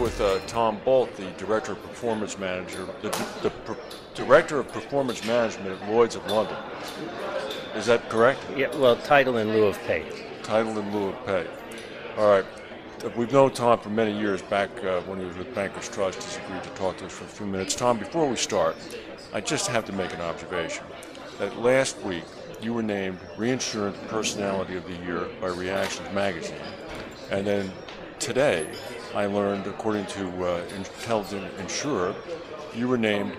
with Tom Bolt, the Director of Performance Manager, Director of Performance Management at Lloyd's of London. Is that correct? Yeah, well, title in lieu of pay. Title in lieu of pay. All right. We've known Tom for many years. Back when he was with Bankers Trust, he's agreed to talk to us for a few minutes. Tom, before we start, I just have to make an observation that last week you were named Reinsurance Personality of the Year by Reactions Magazine. And then today, I learned, according to Intelligent Insurer, you were named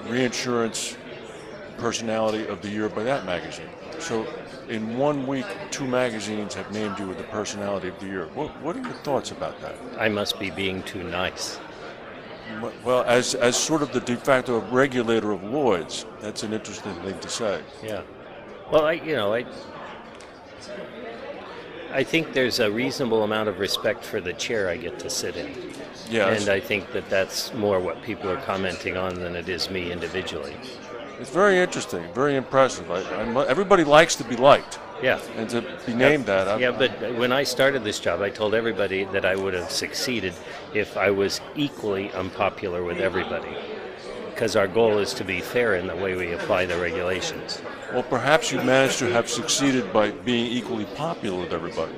Reinsurance Personality of the Year by that magazine. So in 1 week, 2 magazines have named you with the Personality of the Year. What are your thoughts about that? I must be being too nice. Well, as sort of the de facto regulator of Lloyd's, that's an interesting thing to say. Yeah. Well, I think there's a reasonable amount of respect for the chair I get to sit in. Yes. And I think that that's more what people are commenting on than it is me individually. It's very interesting, very impressive. Everybody likes to be liked. Yeah. And to be named that. Yeah, but when I started this job, I told everybody that I would have succeeded if I was equally unpopular with everybody. Because our goal is to be fair in the way we apply the regulations. Well, perhaps you managed to have succeeded by being equally popular with everybody.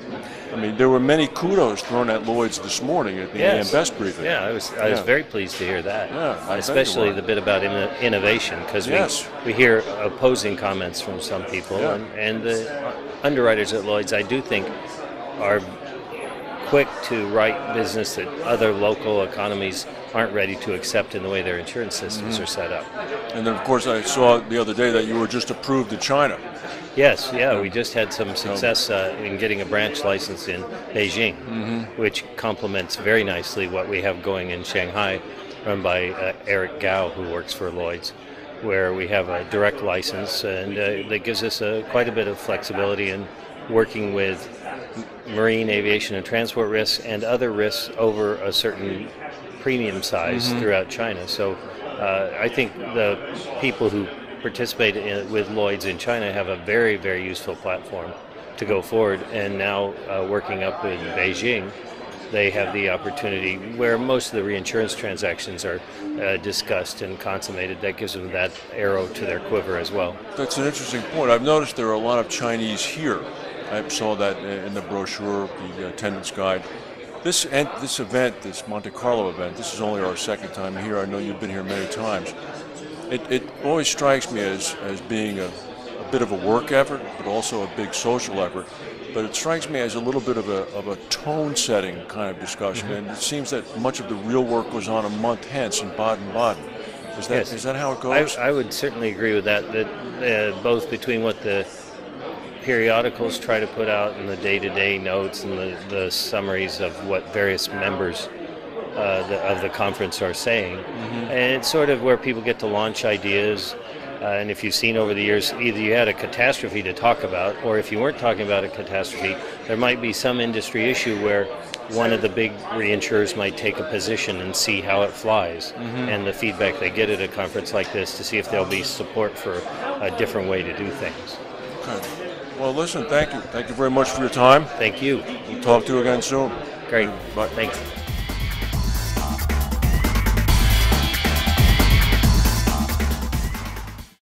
I mean, there were many kudos thrown at Lloyd's this morning at the AM Best briefing. Yeah, I was very pleased to hear that. Yeah, especially the bit about innovation, because we hear opposing comments from some people, and the underwriters at Lloyd's, I do think, are quick to write business that other local economies aren't ready to accept in the way their insurance systems are set up. And then, of course, I saw the other day that you were just approved in China. Yes, we just had some success in getting a branch license in Beijing, which complements very nicely what we have going in Shanghai, run by Eric Gao, who works for Lloyd's, where we have a direct license, and that gives us quite a bit of flexibility in working with marine, aviation, and transport risks and other risks over a certain premium size throughout China. So I think the people who participate with Lloyd's in China have a very, very useful platform to go forward. And now working up in Beijing, they have the opportunity where most of the reinsurance transactions are discussed and consummated. That gives them that arrow to their quiver as well. That's an interesting point. I've noticed there are a lot of Chinese here. I saw that in the brochure, the attendance guide. This event, this Monte Carlo event, this is only our second time here. I know you've been here many times. It always strikes me as being a bit of a work effort, but also a big social effort. But it strikes me as a little bit of a tone-setting kind of discussion. And it seems that much of the real work was on a month hence in Baden-Baden. Is that how it goes? I would certainly agree with that. That both between what the periodicals try to put out and the day-to-day notes and the summaries of what various members of the conference are saying. And it's sort of where people get to launch ideas. And if you've seen over the years, either you had a catastrophe to talk about, or if you weren't talking about a catastrophe, there might be some industry issue where one of the big reinsurers might take a position and see how it flies, and the feedback they get at a conference like this to see if there'll be support for a different way to do things. Okay. Well, listen, thank you. Thank you very much for your time. Thank you. We'll talk to you again soon. Great. Bye. Thanks.